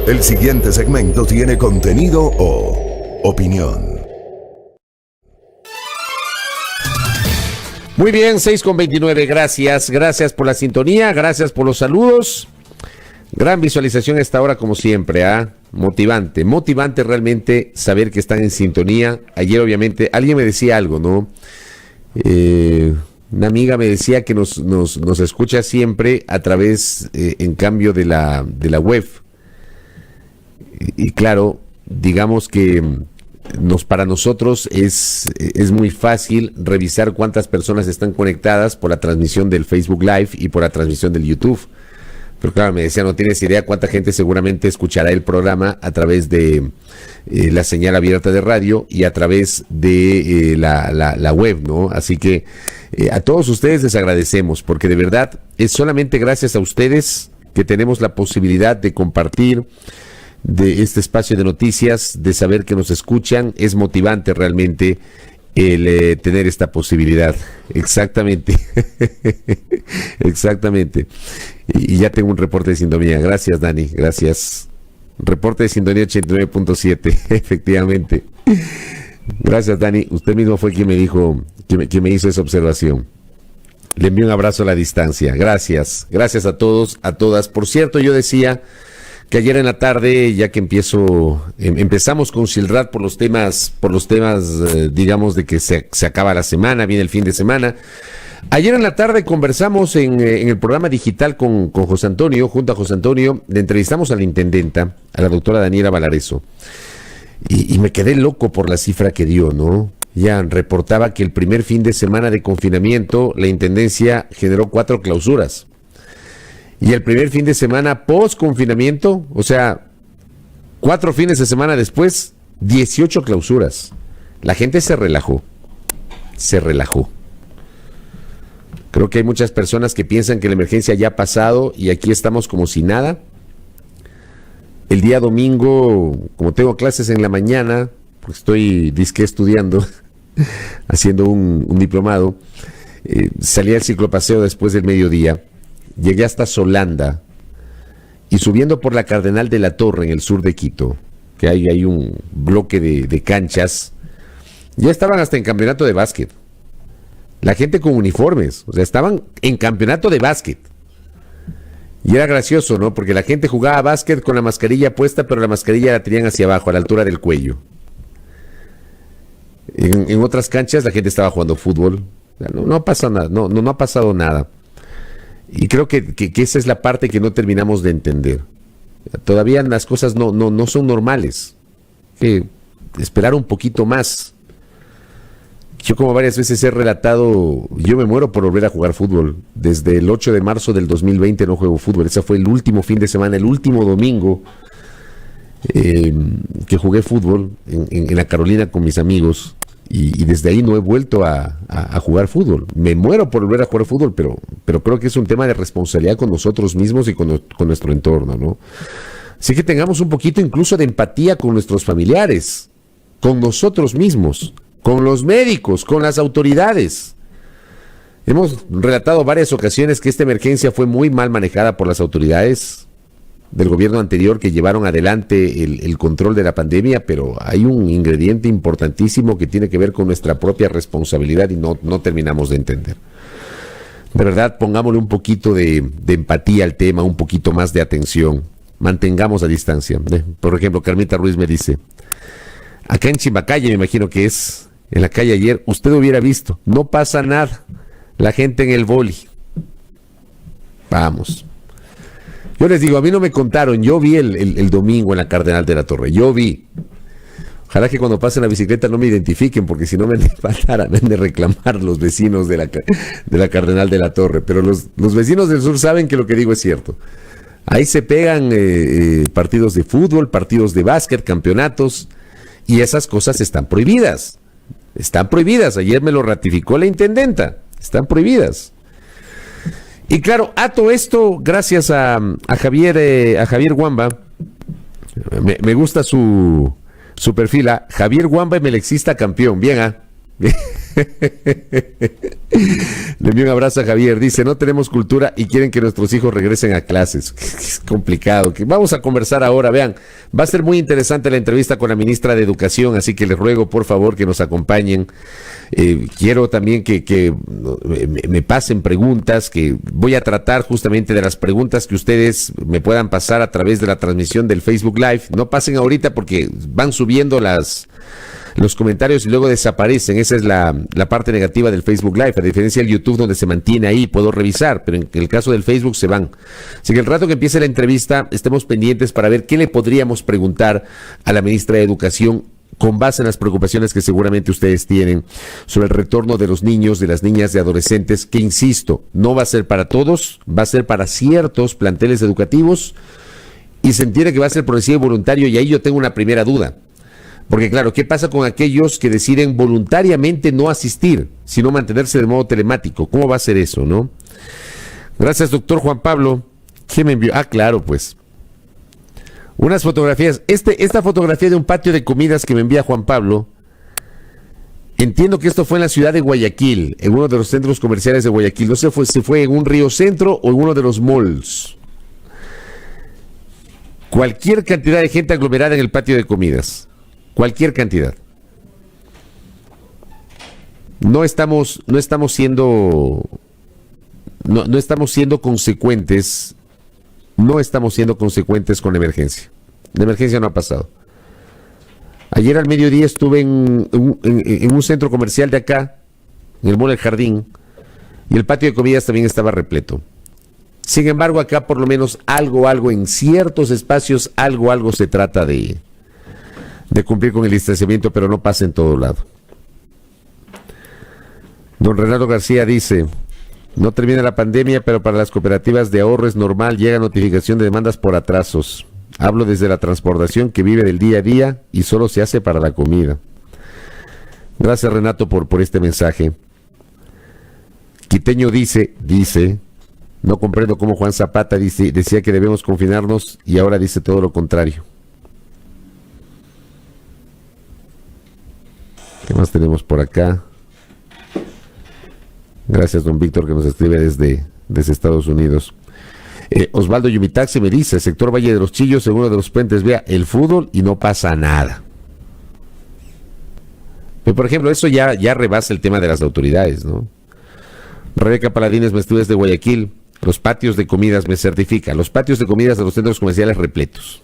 El siguiente segmento tiene contenido o opinión. Muy bien, 6:29, gracias por la sintonía, gracias por los saludos. Gran visualización a esta hora como siempre, motivante realmente saber que están en sintonía. Ayer obviamente alguien me decía algo, ¿no? Una amiga me decía que nos escucha siempre a través, en cambio, de la web. Y claro, digamos que para nosotros es muy fácil revisar cuántas personas están conectadas por la transmisión del Facebook Live y por la transmisión del YouTube. Pero claro, me decía, no tienes idea cuánta gente seguramente escuchará el programa a través de la señal abierta de radio y a través de la web, ¿no? Así que a todos ustedes les agradecemos, porque de verdad es solamente gracias a ustedes que tenemos la posibilidad de compartir de este espacio de noticias, de saber que nos escuchan. Es motivante realmente el tener esta posibilidad. Exactamente. Exactamente. Y ya tengo un reporte de sintonía. Gracias, Dani. Gracias. Reporte de sintonía 89.7. Efectivamente. Gracias, Dani. Usted mismo fue quien me dijo, quien me hizo esa observación. Le envío un abrazo a la distancia. Gracias. Gracias a todos, a todas. Por cierto, yo decía que ayer en la tarde, ya que empezamos con Shilrat por los temas, digamos, de que se acaba la semana, viene el fin de semana. Ayer en la tarde conversamos en el programa digital con José Antonio, junto a José Antonio, le entrevistamos a la intendenta, a la doctora Daniela Valareso, y me quedé loco por la cifra que dio, ¿no? Ya reportaba que el primer fin de semana de confinamiento, la intendencia generó 4 clausuras. Y el primer fin de semana post-confinamiento, o sea, 4 fines de semana después, 18 clausuras. La gente se relajó. Creo que hay muchas personas que piensan que la emergencia ya ha pasado y aquí estamos como si nada. El día domingo, como tengo clases en la mañana, pues estoy estudiando, haciendo un diplomado, salí al ciclopaseo después del mediodía. Llegué hasta Solanda y subiendo por la Cardenal de la Torre en el sur de Quito, que hay un bloque de canchas, ya estaban hasta en campeonato de básquet. La gente con uniformes, o sea, estaban en campeonato de básquet. Y era gracioso, ¿no? Porque la gente jugaba básquet con la mascarilla puesta, pero la mascarilla la tenían hacia abajo, a la altura del cuello. En otras canchas la gente estaba jugando fútbol. No pasa nada, no ha pasado nada. Y creo que esa es la parte que no terminamos de entender. Todavía las cosas no son normales. Esperar un poquito más. Yo, como varias veces he relatado, yo me muero por volver a jugar fútbol. Desde el 8 de marzo del 2020 no juego fútbol. Ese fue el último fin de semana, el último domingo que jugué fútbol en la Carolina con mis amigos. Y desde ahí no he vuelto a jugar fútbol. Me muero por volver a jugar fútbol, pero creo que es un tema de responsabilidad con nosotros mismos y con nuestro entorno, ¿no? Así que tengamos un poquito incluso de empatía con nuestros familiares, con nosotros mismos, con los médicos, con las autoridades. Hemos relatado varias ocasiones que esta emergencia fue muy mal manejada por las autoridades del gobierno anterior, que llevaron adelante el control de la pandemia, pero hay un ingrediente importantísimo que tiene que ver con nuestra propia responsabilidad y no terminamos de entender. De verdad, pongámosle un poquito de empatía al tema, un poquito más de atención. Mantengamos la distancia. Por ejemplo, Carmita Ruiz me dice, acá en Chimbacalle, me imagino que es, en la calle ayer, usted hubiera visto, no pasa nada, la gente en el boli. Vamos. Yo les digo, a mí no me contaron, yo vi el domingo en la Cardenal de la Torre, yo vi. Ojalá que cuando pasen la bicicleta no me identifiquen, porque si no me han de reclamar los vecinos de la Cardenal de la Torre. Pero los vecinos del sur saben que lo que digo es cierto. Ahí se pegan partidos de fútbol, partidos de básquet, campeonatos, y esas cosas están prohibidas. Están prohibidas, ayer me lo ratificó la intendenta, están prohibidas. Y claro, a todo esto, gracias a Javier Wamba, me gusta su perfil, Javier Wamba, melexista campeón, bien, Le envío un abrazo a Javier. Dice, no tenemos cultura y quieren que nuestros hijos regresen a clases. Es complicado. Vamos a conversar ahora. Vean, va a ser muy interesante la entrevista con la ministra de Educación, así que les ruego por favor que nos acompañen. Quiero también que me pasen preguntas, que voy a tratar justamente de las preguntas que ustedes me puedan pasar a través de la transmisión del Facebook Live. No pasen ahorita porque van subiendo los comentarios y luego desaparecen. Esa es la parte negativa del Facebook Live, a diferencia del YouTube donde se mantiene ahí, puedo revisar, pero en el caso del Facebook se van. Así que el rato que empiece la entrevista estemos pendientes para ver qué le podríamos preguntar a la ministra de Educación con base en las preocupaciones que seguramente ustedes tienen sobre el retorno de los niños, de las niñas, de adolescentes, que insisto, no va a ser para todos, va a ser para ciertos planteles educativos y se entiende que va a ser progresivo y voluntario, y ahí yo tengo una primera duda. Porque claro, ¿qué pasa con aquellos que deciden voluntariamente no asistir, sino mantenerse de modo telemático? ¿Cómo va a ser eso, no? Gracias, doctor Juan Pablo. ¿Qué me envió? Ah, claro, pues. Unas fotografías. Esta fotografía de un patio de comidas que me envía Juan Pablo, entiendo que esto fue en la ciudad de Guayaquil, en uno de los centros comerciales de Guayaquil. No sé si fue en un río centro o en uno de los malls. Cualquier cantidad de gente aglomerada en el patio de comidas. Cualquier cantidad. No estamos siendo consecuentes. No estamos siendo consecuentes con la emergencia. La emergencia no ha pasado. Ayer al mediodía estuve en un centro comercial de acá, en el Mall El Jardín, y el patio de comidas también estaba repleto. Sin embargo, acá por lo menos algo en ciertos espacios, algo se trata de cumplir con el distanciamiento, pero no pasa en todo lado. Don Renato García dice, no termina la pandemia, pero para las cooperativas de ahorro es normal, llega notificación de demandas por atrasos. Hablo desde la transportación que vive del día a día y solo se hace para la comida. Gracias, Renato, por este mensaje. Quiteño dice, no comprendo cómo Juan Zapata decía que debemos confinarnos y ahora dice todo lo contrario. ¿Qué más tenemos por acá? Gracias, don Víctor, que nos escribe desde Estados Unidos. Osvaldo Yumitaxi me dice, sector Valle de los Chillos, en uno de los puentes, vea el fútbol y no pasa nada. Pero, por ejemplo, eso ya rebasa el tema de las autoridades, ¿no? Rebeca Paladines me escribe desde Guayaquil, los patios de comidas me certifica, los patios de comidas de los centros comerciales repletos.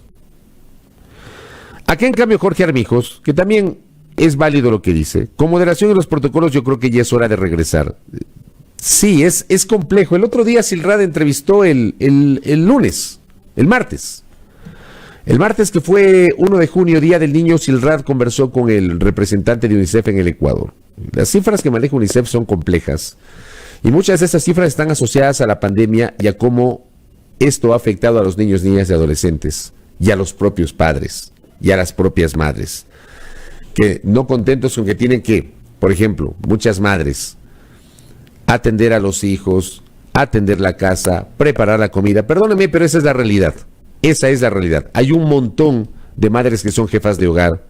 Acá, en cambio, Jorge Armijos, que también es válido lo que dice. Con moderación en los protocolos, yo creo que ya es hora de regresar. Sí, es complejo. El otro día Silrad entrevistó el martes. El martes, que fue 1 de junio, Día del Niño, Silrad conversó con el representante de UNICEF en el Ecuador. Las cifras que maneja UNICEF son complejas. Y muchas de esas cifras están asociadas a la pandemia y a cómo esto ha afectado a los niños, niñas y adolescentes, y a los propios padres, y a las propias madres, que no contentos con que tienen que, por ejemplo, muchas madres, atender a los hijos, atender la casa, preparar la comida. Perdóname, pero esa es la realidad. Esa es la realidad. Hay un montón de madres que son jefas de hogar,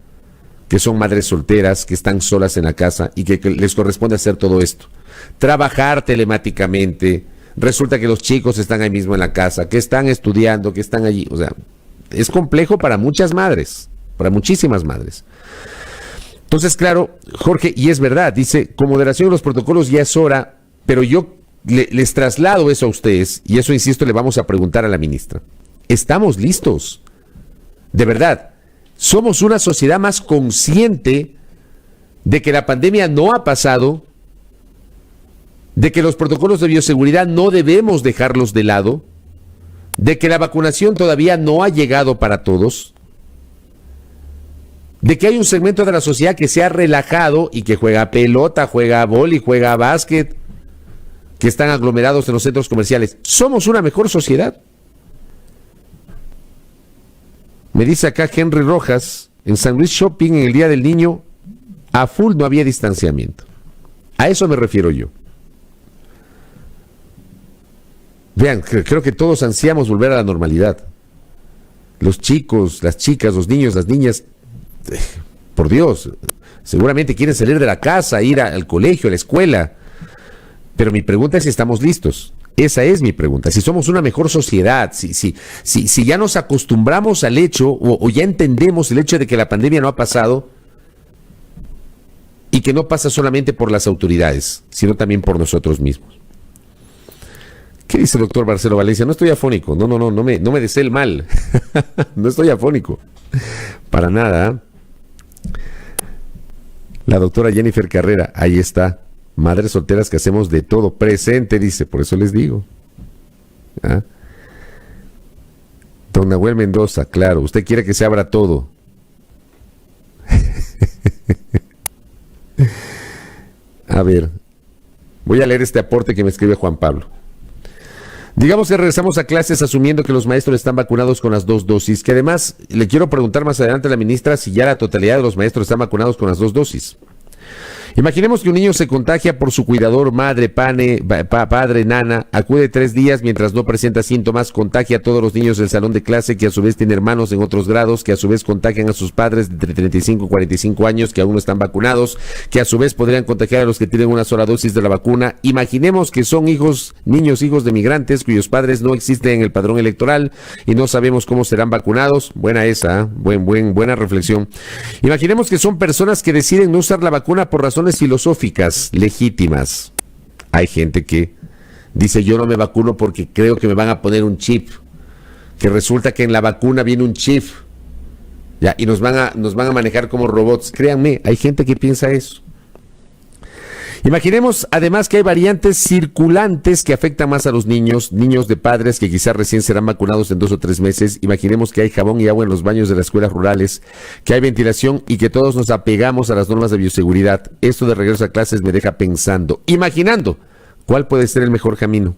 que son madres solteras, que están solas en la casa y que les corresponde hacer todo esto. Trabajar telemáticamente. Resulta que los chicos están ahí mismo en la casa, que están estudiando, que están allí. O sea, es complejo para muchas madres, para muchísimas madres. Entonces, claro, Jorge, y es verdad, dice, con moderación de los protocolos ya es hora, pero yo les traslado eso a ustedes, y eso, insisto, le vamos a preguntar a la ministra. ¿Estamos listos? De verdad, ¿somos una sociedad más consciente de que la pandemia no ha pasado, de que los protocolos de bioseguridad no debemos dejarlos de lado, de que la vacunación todavía no ha llegado para todos, de que hay un segmento de la sociedad que se ha relajado y que juega pelota, juega vóley, juega básquet, que están aglomerados en los centros comerciales? ¿Somos una mejor sociedad? Me dice acá Henry Rojas, en San Luis Shopping, en el Día del Niño, a full no había distanciamiento. A eso me refiero yo. Vean, creo que todos ansiamos volver a la normalidad. Los chicos, las chicas, los niños, las niñas, por Dios, Seguramente quieren salir de la casa, ir al colegio, a la escuela. Pero mi pregunta es si estamos listos. Esa es mi pregunta. Si somos una mejor sociedad, si ya nos acostumbramos al hecho o ya entendemos el hecho de que la pandemia no ha pasado y que no pasa solamente por las autoridades, sino también por nosotros mismos. ¿Qué dice el doctor Marcelo Valencia? No estoy afónico. No me desee el mal. No estoy afónico. Para nada. La doctora Jennifer Carrera, ahí está. Madres solteras que hacemos de todo. Presente, dice. Por eso les digo. ¿Ah? Don Nahuel Mendoza, claro. Usted quiere que se abra todo. A ver. Voy a leer este aporte que me escribe Juan Pablo. Digamos que regresamos a clases asumiendo que los maestros están vacunados con las 2 dosis, que además le quiero preguntar más adelante a la ministra si ya la totalidad de los maestros están vacunados con las 2 dosis. Imaginemos que un niño se contagia por su cuidador, madre, padre, nana, acude 3 días mientras no presenta síntomas, contagia a todos los niños del salón de clase que a su vez tienen hermanos en otros grados, que a su vez contagian a sus padres de entre 35 y 45 años que aún no están vacunados, que a su vez podrían contagiar a los que tienen una sola dosis de la vacuna. Imaginemos que son niños hijos de migrantes cuyos padres no existen en el padrón electoral y no sabemos cómo serán vacunados. Buena esa, buena reflexión. Imaginemos que son personas que deciden no usar la vacuna por razones filosóficas legítimas. Hay gente que dice yo no me vacuno porque creo que me van a poner un chip, que resulta que en la vacuna viene un chip, ya, y nos van a manejar como robots. Créanme, hay gente que piensa eso. Imaginemos además que hay variantes circulantes que afectan más a los niños de padres que quizás recién serán vacunados en 2 o 3 meses. Imaginemos que hay jabón y agua en los baños de las escuelas rurales, que hay ventilación y que todos nos apegamos a las normas de bioseguridad. Esto de regreso a clases me deja pensando, imaginando cuál puede ser el mejor camino.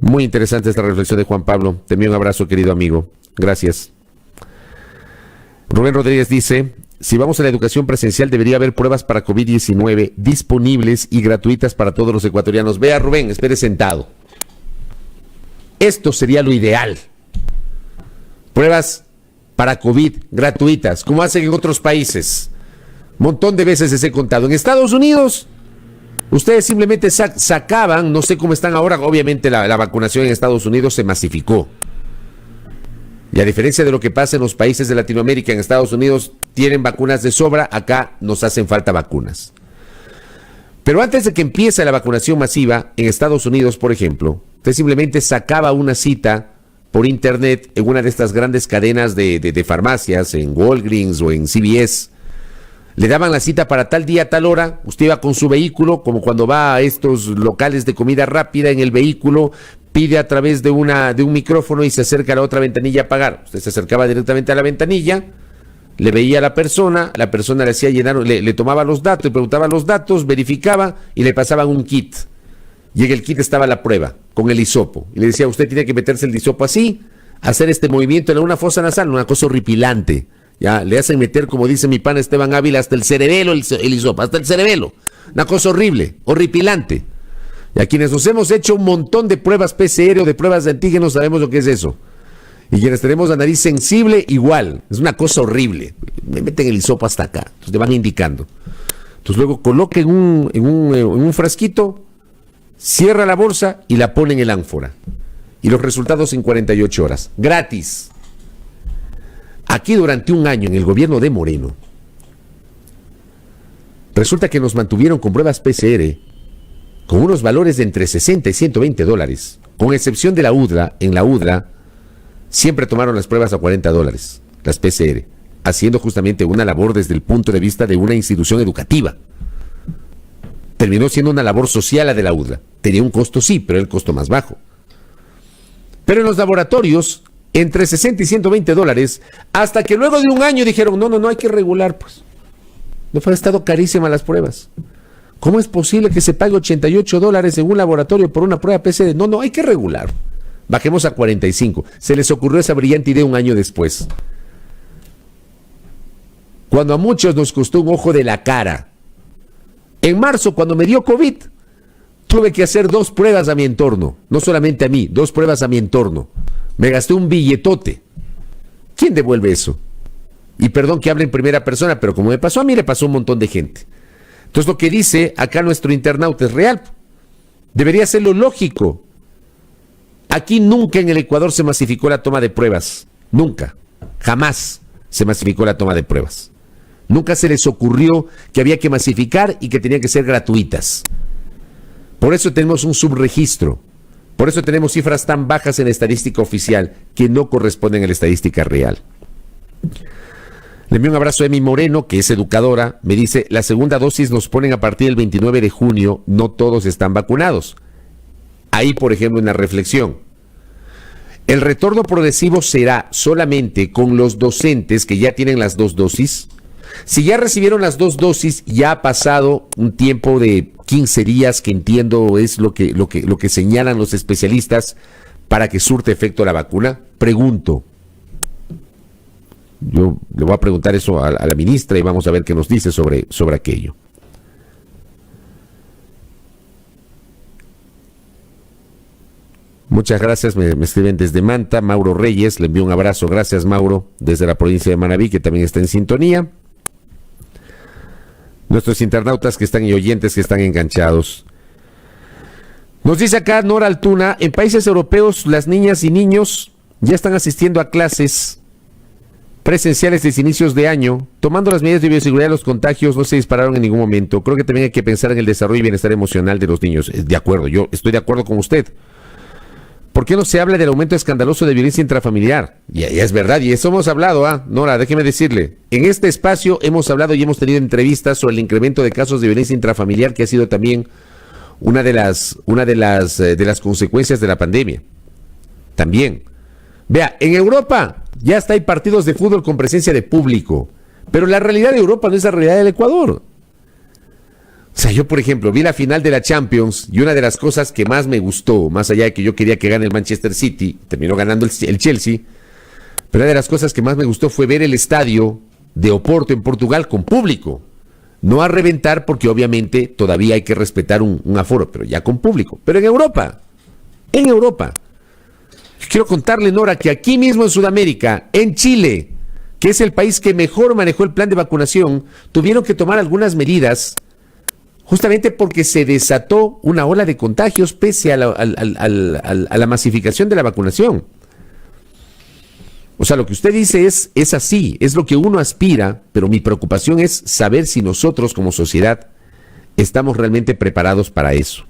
Muy interesante esta reflexión de Juan Pablo. Te envío un abrazo, querido amigo. Gracias. Rubén Rodríguez dice: si vamos a la educación presencial, debería haber pruebas para COVID-19 disponibles y gratuitas para todos los ecuatorianos. Vea, Rubén, espere sentado. Esto sería lo ideal. Pruebas para COVID gratuitas, como hacen en otros países. Montón de veces les he contado. En Estados Unidos, ustedes simplemente sacaban, no sé cómo están ahora, obviamente la vacunación en Estados Unidos se masificó. Y a diferencia de lo que pasa en los países de Latinoamérica, en Estados Unidos tienen vacunas de sobra, acá nos hacen falta vacunas. Pero antes de que empiece la vacunación masiva, en Estados Unidos, por ejemplo, usted simplemente sacaba una cita por internet en una de estas grandes cadenas de farmacias, en Walgreens o en CVS. Le daban la cita para tal día, tal hora, usted iba con su vehículo, como cuando va a estos locales de comida rápida en el vehículo, pide a través de un micrófono y se acerca a la otra ventanilla a pagar. Usted se acercaba directamente a la ventanilla, le veía a la persona le hacía llenar, le tomaba los datos, le preguntaba los datos, verificaba y le pasaban un kit. Y en el kit estaba la prueba, con el hisopo. Y le decía, usted tiene que meterse el hisopo así, hacer este movimiento en una fosa nasal, una cosa horripilante. Ya, le hacen meter, como dice mi pana Esteban Ávila, hasta el cerebelo el hisopo, hasta el cerebelo. Una cosa horrible, horripilante. Y a quienes nos hemos hecho un montón de pruebas PCR o de pruebas de antígenos sabemos lo que es eso. Y quienes tenemos la nariz sensible, igual. Es una cosa horrible. Me meten el hisopo hasta acá. Entonces te van indicando. Entonces luego coloca en un frasquito, cierra la bolsa y la pone en el ánfora. Y los resultados en 48 horas. Gratis. Aquí durante un año en el gobierno de Moreno, resulta que nos mantuvieron con pruebas PCR con unos valores de entre 60 y 120 dólares, con excepción de la UDLA. En la UDLA siempre tomaron las pruebas a 40 dólares, las PCR, haciendo justamente una labor desde el punto de vista de una institución educativa. Terminó siendo una labor social la de la UDLA. Tenía un costo, sí, pero el costo más bajo. Pero en los laboratorios, entre 60 y 120 dólares, hasta que luego de un año dijeron, no, hay que regular, pues. No fue, estado carísimas las pruebas. ¿Cómo es posible que se pague 88 dólares en un laboratorio por una prueba PCR? No, hay que regular. Bajemos a 45. Se les ocurrió esa brillante idea un año después. Cuando a muchos nos costó un ojo de la cara. En marzo, cuando me dio COVID, tuve que hacer 2 pruebas a mi entorno. No solamente a mí, 2 pruebas a mi entorno. Me gasté un billetote. ¿Quién devuelve eso? Y perdón que hable en primera persona, pero como me pasó a mí, le pasó a un montón de gente. Entonces lo que dice acá nuestro internauta es real. Debería ser lo lógico. Aquí nunca en el Ecuador se masificó la toma de pruebas. Nunca. Jamás se masificó la toma de pruebas. Nunca se les ocurrió que había que masificar y que tenían que ser gratuitas. Por eso tenemos un subregistro. Por eso tenemos cifras tan bajas en la estadística oficial que no corresponden a la estadística real. Le envío un abrazo a Emi Moreno, que es educadora. Me dice, la segunda dosis nos ponen a partir del 29 de junio. No todos están vacunados. Ahí, por ejemplo, una reflexión. El retorno progresivo será solamente con los docentes que ya tienen las 2 dosis. Si ya recibieron las 2 dosis, ya ha pasado un tiempo de 15 días, que entiendo es lo que señalan los especialistas, para que surte efecto la vacuna. Pregunto. Yo le voy a preguntar eso a la ministra y vamos a ver qué nos dice sobre aquello. Muchas gracias, me escriben desde Manta, Mauro Reyes, le envío un abrazo, gracias Mauro, desde la provincia de Manabí, que también está en sintonía. Nuestros internautas que están y oyentes que están enganchados. Nos dice acá Nora Altuna, en países europeos las niñas y niños ya están asistiendo a clases presenciales desde inicios de año, tomando las medidas de bioseguridad. Los contagios no se dispararon en ningún momento. Creo que también hay que pensar en el desarrollo y bienestar emocional de los niños. De acuerdo, yo estoy de acuerdo con usted. ¿Por qué no se habla del aumento escandaloso de violencia intrafamiliar? Y es verdad, y eso hemos hablado, Nora, déjeme decirle. En este espacio hemos hablado y hemos tenido entrevistas sobre el incremento de casos de violencia intrafamiliar, que ha sido también una de las consecuencias de la pandemia. También. Vea, en Europa ya hay partidos de fútbol con presencia de público, pero la realidad de Europa no es la realidad del Ecuador. O sea, yo, por ejemplo, vi la final de la Champions y una de las cosas que más me gustó, más allá de que yo quería que gane el Manchester City, terminó ganando el Chelsea, pero una de las cosas que más me gustó fue ver el estadio de Oporto en Portugal con público. No a reventar, porque obviamente todavía hay que respetar un aforo, pero ya con público. Pero en Europa, quiero contarle, Nora, que aquí mismo en Sudamérica, en Chile, que es el país que mejor manejó el plan de vacunación, tuvieron que tomar algunas medidas justamente porque se desató una ola de contagios pese a la masificación de la vacunación. O sea, lo que usted dice es así, es lo que uno aspira, pero mi preocupación es saber si nosotros como sociedad estamos realmente preparados para eso.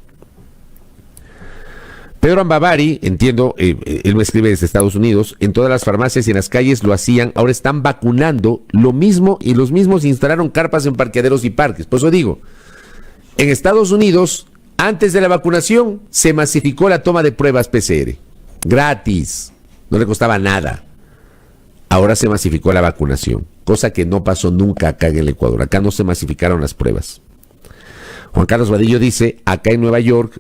Pedro Ambavari, entiendo, él me escribe desde Estados Unidos, en todas las farmacias y en las calles lo hacían, ahora están vacunando lo mismo y los mismos instalaron carpas en parqueaderos y parques. Por eso digo, en Estados Unidos, antes de la vacunación, se masificó la toma de pruebas PCR. Gratis. No le costaba nada. Ahora se masificó la vacunación. Cosa que no pasó nunca acá en el Ecuador. Acá no se masificaron las pruebas. Juan Carlos Vadillo dice, acá en Nueva York,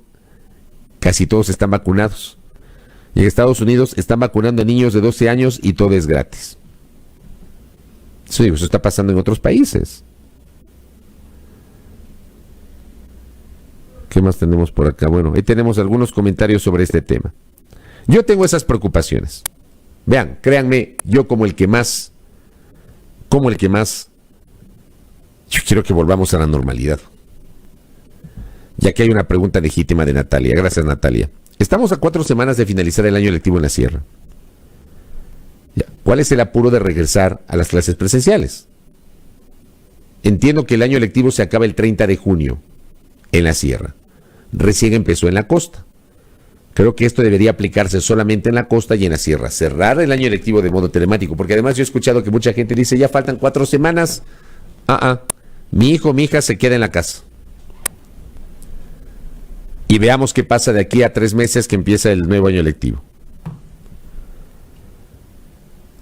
casi todos están vacunados. Y en Estados Unidos están vacunando a niños de 12 años y todo es gratis. Sí, eso está pasando en otros países. ¿Qué más tenemos por acá? Bueno, ahí tenemos algunos comentarios sobre este tema. Yo tengo esas preocupaciones. Vean, créanme, yo como el que más, yo quiero que volvamos a la normalidad. Ya que hay una pregunta legítima de Natalia. Gracias, Natalia. Estamos a 4 semanas de finalizar el año lectivo en la Sierra. Ya, ¿cuál es el apuro de regresar a las clases presenciales? Entiendo que el año lectivo se acaba el 30 de junio en la Sierra. Recién empezó en la costa. Creo que esto debería aplicarse solamente en la costa y en la Sierra. Cerrar el año lectivo de modo telemático, porque además yo he escuchado que mucha gente dice, ya faltan 4 semanas. Mi hijo, mi hija se queda en la casa. Y veamos qué pasa de aquí a 3 meses que empieza el nuevo año lectivo.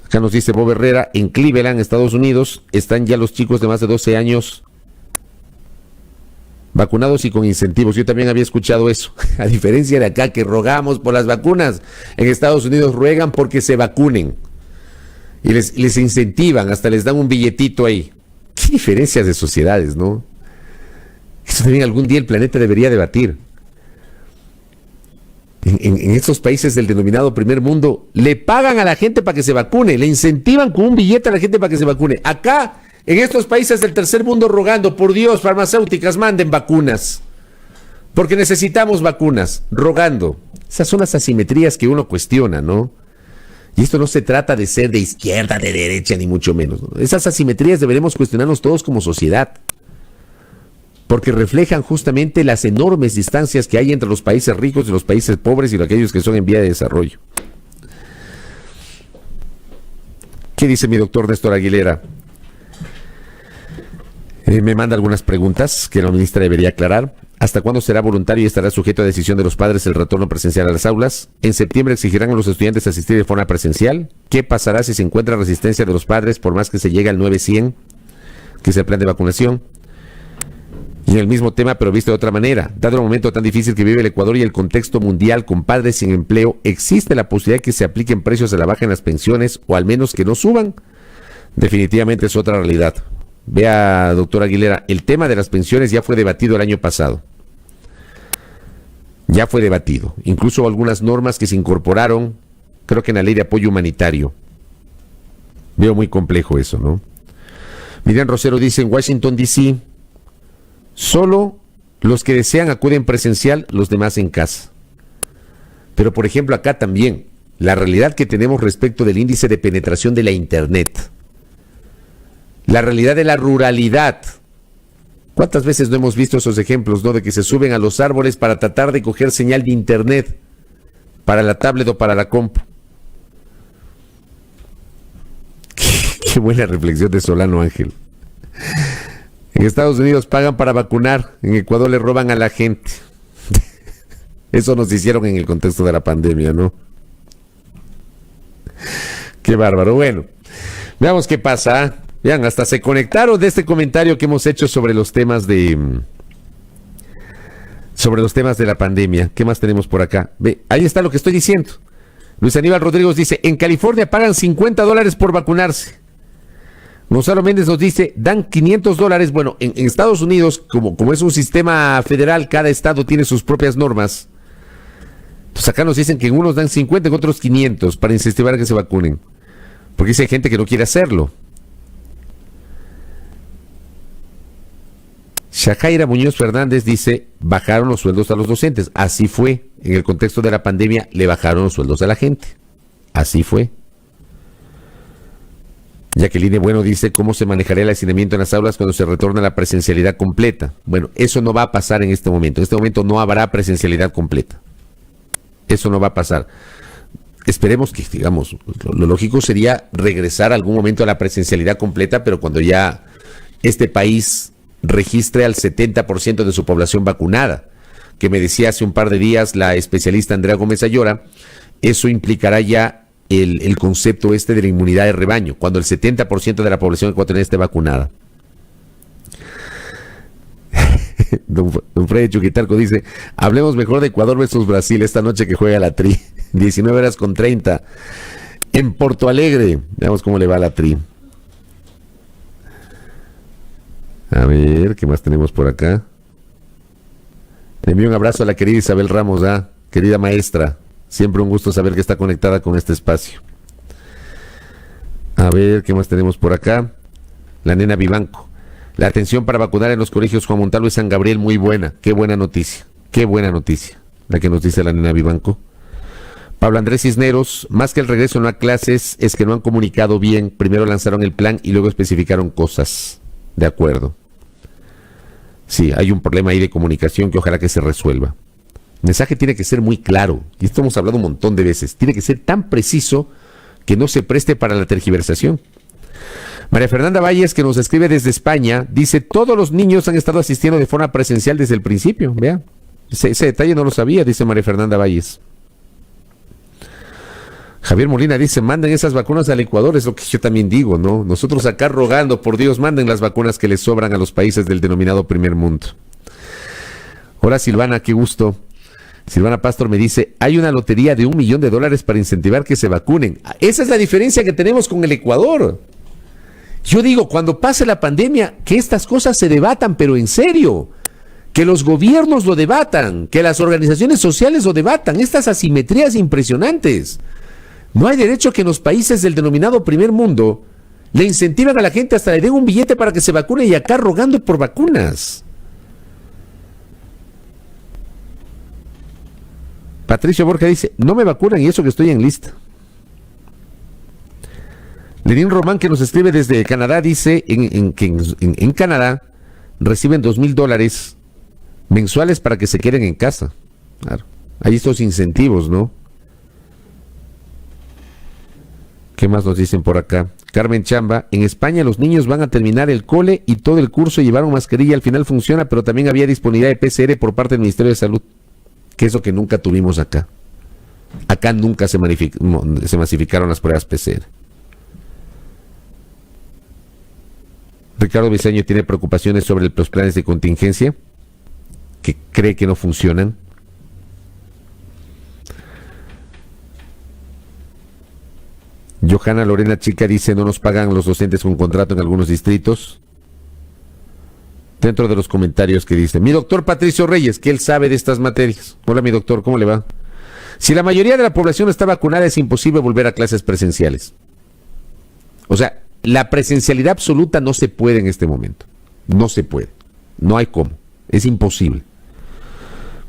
Acá nos dice Bob Herrera, en Cleveland, Estados Unidos, están ya los chicos de más de 12 años vacunados y con incentivos. Yo también había escuchado eso. A diferencia de acá que rogamos por las vacunas, en Estados Unidos ruegan porque se vacunen. Y les incentivan, hasta les dan un billetito ahí. Qué diferencias de sociedades, ¿no? Eso también algún día el planeta debería debatir. en estos países del denominado primer mundo, le pagan a la gente para que se vacune, le incentivan con un billete a la gente para que se vacune. Acá, en estos países del tercer mundo, rogando, por Dios, farmacéuticas, manden vacunas, porque necesitamos vacunas, rogando. Esas son las asimetrías que uno cuestiona, ¿no? Y esto no se trata de ser de izquierda, de derecha, ni mucho menos, ¿no? Esas asimetrías deberemos cuestionarnos todos como sociedad, porque reflejan justamente las enormes distancias que hay entre los países ricos y los países pobres y aquellos que son en vía de desarrollo. ¿Qué dice mi doctor Néstor Aguilera? Me manda algunas preguntas que la ministra debería aclarar. ¿Hasta cuándo será voluntario y estará sujeto a decisión de los padres el retorno presencial a las aulas? ¿En septiembre exigirán a los estudiantes asistir de forma presencial? ¿Qué pasará si se encuentra resistencia de los padres por más que se llegue al 900, que es el plan de vacunación? Y en el mismo tema, pero visto de otra manera, dado el momento tan difícil que vive el Ecuador y el contexto mundial con padres sin empleo, ¿existe la posibilidad de que se apliquen precios a la baja en las pensiones o al menos que no suban? Definitivamente es otra realidad. Vea, doctor Aguilera, el tema de las pensiones ya fue debatido el año pasado. Ya fue debatido. Incluso algunas normas que se incorporaron, creo que en la ley de apoyo humanitario. Veo muy complejo eso, ¿no? Miriam Rosero dice, en Washington, D.C., solo los que desean acuden presencial, los demás en casa. Pero, por ejemplo, acá también, la realidad que tenemos respecto del índice de penetración de la Internet, la realidad de la ruralidad. ¿Cuántas veces no hemos visto esos ejemplos, no? De que se suben a los árboles para tratar de coger señal de Internet para la tablet o para la compu. Qué buena reflexión de Solano Ángel. En Estados Unidos pagan para vacunar, en Ecuador le roban a la gente. Eso nos hicieron en el contexto de la pandemia, ¿no? Qué bárbaro. Bueno, veamos qué pasa. Vean, hasta se conectaron de este comentario que hemos hecho sobre los temas de la pandemia. ¿Qué más tenemos por acá? Ve, ahí está lo que estoy diciendo. Luis Aníbal Rodríguez dice, en California pagan $50 por vacunarse. Gonzalo Méndez nos dice, dan $500. Bueno, en Estados Unidos, como es un sistema federal, cada estado tiene sus propias normas. Entonces acá nos dicen que en unos dan 50, en otros 500 para incentivar a que se vacunen. Porque hay gente que no quiere hacerlo. Shahaira Muñoz Fernández dice, bajaron los sueldos a los docentes. Así fue. En el contexto de la pandemia, le bajaron los sueldos a la gente. Así fue. Jacqueline Bueno dice, ¿cómo se manejará el hacinamiento en las aulas cuando se retorne a la presencialidad completa? Bueno, eso no va a pasar en este momento. En este momento no habrá presencialidad completa. Eso no va a pasar. Esperemos que, digamos, lo lógico sería regresar algún momento a la presencialidad completa, pero cuando ya este país registre al 70% de su población vacunada, que me decía hace un par de días la especialista Andrea Gómez Ayora, eso implicará ya el concepto de la inmunidad de rebaño, cuando el 70% de la población ecuatoriana esté vacunada. Don Freddy Chuquitalco dice, hablemos mejor de Ecuador versus Brasil esta noche que juega la Tri, 19:30 en Porto Alegre. Veamos cómo le va a la Tri. A ver, ¿qué más tenemos por acá? Le envío un abrazo a la querida Isabel Ramos, querida maestra. Siempre un gusto saber que está conectada con este espacio. A ver, ¿qué más tenemos por acá? La nena Vivanco. La atención para vacunar en los colegios Juan Montalvo y San Gabriel, muy buena. Qué buena noticia. Qué buena noticia. La que nos dice la nena Vivanco. Pablo Andrés Cisneros, más que el regreso no a clases, es que no han comunicado bien. Primero lanzaron el plan y luego especificaron cosas. De acuerdo. Sí, hay un problema ahí de comunicación que ojalá que se resuelva. El mensaje tiene que ser muy claro, y esto hemos hablado un montón de veces, tiene que ser tan preciso que no se preste para la tergiversación. María Fernanda Valles, que nos escribe desde España, dice, todos los niños han estado asistiendo de forma presencial desde el principio. Vea, ese detalle no lo sabía, dice María Fernanda Valles. Javier Molina dice, manden esas vacunas al Ecuador, es lo que yo también digo, ¿no? Nosotros acá rogando, por Dios, manden las vacunas que les sobran a los países del denominado primer mundo. Hola Silvana, qué gusto. Silvana Pastor me dice, hay una lotería de $1 millón para incentivar que se vacunen. Esa es la diferencia que tenemos con el Ecuador. Yo digo, cuando pase la pandemia, que estas cosas se debatan, pero en serio. que los gobiernos lo debatan, que las organizaciones sociales lo debatan, estas asimetrías impresionantes. No hay derecho que en los países del denominado primer mundo le incentiven a la gente, hasta le den un billete para que se vacune, y acá rogando por vacunas. Patricio Borja dice, no me vacunan y eso que estoy en lista. Lenín Román, que nos escribe desde Canadá, dice que en Canadá reciben $2,000 mensuales para que se queden en casa. Claro, hay estos incentivos, ¿no? ¿Qué más nos dicen por acá? Carmen Chamba, en España los niños van a terminar el cole y todo el curso llevaron mascarilla, al final funciona, pero también había disponibilidad de PCR por parte del Ministerio de Salud, que es lo que nunca tuvimos acá. Acá nunca se masificaron las pruebas PCR. Ricardo Briceño tiene preocupaciones sobre los planes de contingencia, que cree que no funcionan. Johanna Lorena Chica dice, no nos pagan los docentes con contrato en algunos distritos. Dentro de los comentarios que dice, mi doctor Patricio Reyes, que él sabe de estas materias. Hola, mi doctor, ¿cómo le va? Si la mayoría de la población está vacunada, es imposible volver a clases presenciales. O sea, la presencialidad absoluta no se puede en este momento. No se puede. No hay cómo. Es imposible.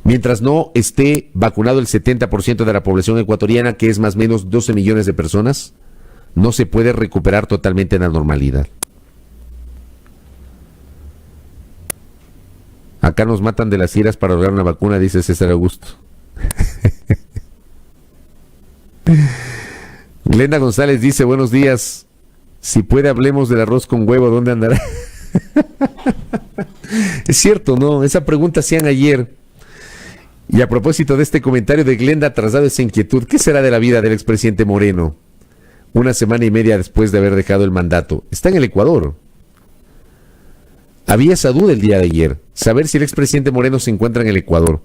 Mientras no esté vacunado el 70% de la población ecuatoriana, que es más o menos 12 millones de personas, no se puede recuperar totalmente la normalidad. Acá nos matan de las iras para lograr una vacuna, dice César Augusto. Glenda González dice, buenos días. Si puede, hablemos del arroz con huevo, ¿dónde andará? Es cierto, ¿no? Esa pregunta hacían ayer. Y a propósito de este comentario de Glenda, trasladado esa inquietud, ¿qué será de la vida del expresidente Moreno? Una semana y media después de haber dejado el mandato. Está en el Ecuador. Había esa duda el día de ayer, saber si el expresidente Moreno se encuentra en el Ecuador.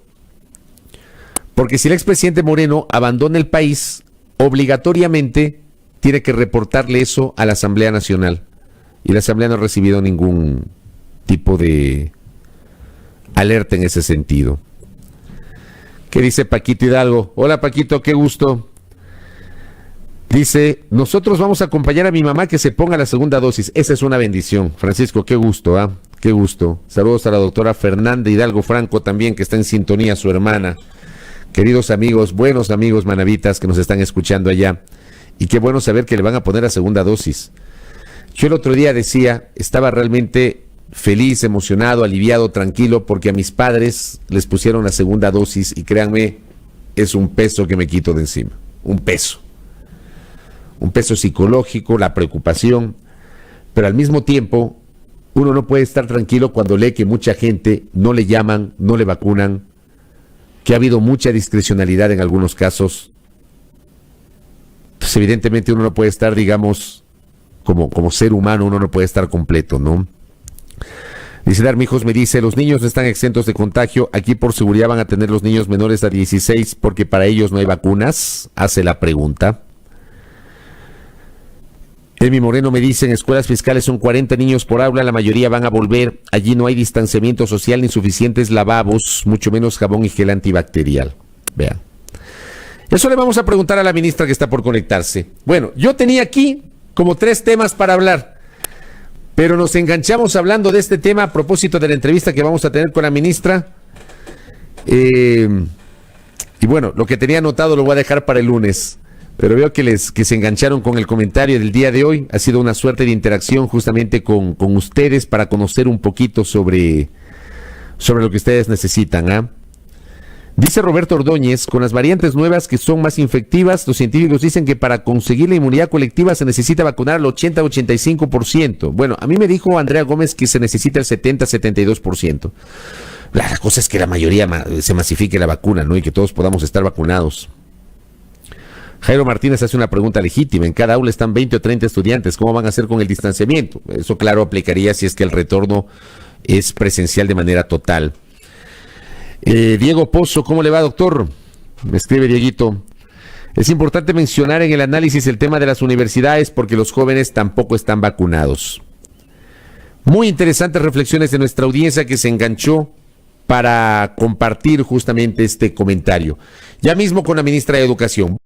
Porque si el expresidente Moreno abandona el país, obligatoriamente tiene que reportarle eso a la Asamblea Nacional. Y la Asamblea no ha recibido ningún tipo de alerta en ese sentido. ¿Qué dice Paquito Hidalgo? Hola Paquito, qué gusto. Dice, nosotros vamos a acompañar a mi mamá que se ponga la segunda dosis. Esa es una bendición. Francisco, qué gusto, ¿ah? Qué gusto. Saludos a la doctora Fernanda Hidalgo Franco también, que está en sintonía, su hermana. Queridos amigos, buenos amigos manavitas que nos están escuchando allá. Y qué bueno saber que le van a poner la segunda dosis. Yo el otro día decía, estaba realmente feliz, emocionado, aliviado, tranquilo, porque a mis padres les pusieron la segunda dosis y créanme, es un peso que me quito de encima. Un peso psicológico, la preocupación, pero al mismo tiempo uno no puede estar tranquilo cuando lee que mucha gente no le llaman, no le vacunan, que ha habido mucha discrecionalidad en algunos casos. Pues evidentemente uno no puede estar, digamos, como ser humano, uno no puede estar completo, ¿no? Dice Darmijos, me dice, los niños no están exentos de contagio, aquí por seguridad van a tener los niños menores a 16 porque para ellos no hay vacunas, hace la pregunta. Emi Moreno me dice, en escuelas fiscales son 40 niños por aula, la mayoría van a volver, allí no hay distanciamiento social ni suficientes lavabos, mucho menos jabón y gel antibacterial. Vean. Eso le vamos a preguntar a la ministra que está por conectarse. Bueno, yo tenía aquí como 3 temas para hablar, pero nos enganchamos hablando de este tema a propósito de la entrevista que vamos a tener con la ministra. Y bueno, lo que tenía anotado lo voy a dejar para el lunes. Pero veo que se engancharon con el comentario del día de hoy. Ha sido una suerte de interacción justamente con ustedes para conocer un poquito sobre lo que ustedes necesitan, ¿ah? Dice Roberto Ordóñez, con las variantes nuevas que son más infectivas, los científicos dicen que para conseguir la inmunidad colectiva se necesita vacunar al 80-85%. Bueno, a mí me dijo Andrea Gómez que se necesita el 70-72%. La cosa es que la mayoría se masifique la vacuna, ¿no? Y que todos podamos estar vacunados. Jairo Martínez hace una pregunta legítima. En cada aula están 20 o 30 estudiantes. ¿Cómo van a hacer con el distanciamiento? Eso, claro, aplicaría si es que el retorno es presencial de manera total. Diego Pozo, ¿cómo le va, doctor? Me escribe Dieguito. Es importante mencionar en el análisis el tema de las universidades porque los jóvenes tampoco están vacunados. Muy interesantes reflexiones de nuestra audiencia que se enganchó para compartir justamente este comentario. Ya mismo con la ministra de Educación.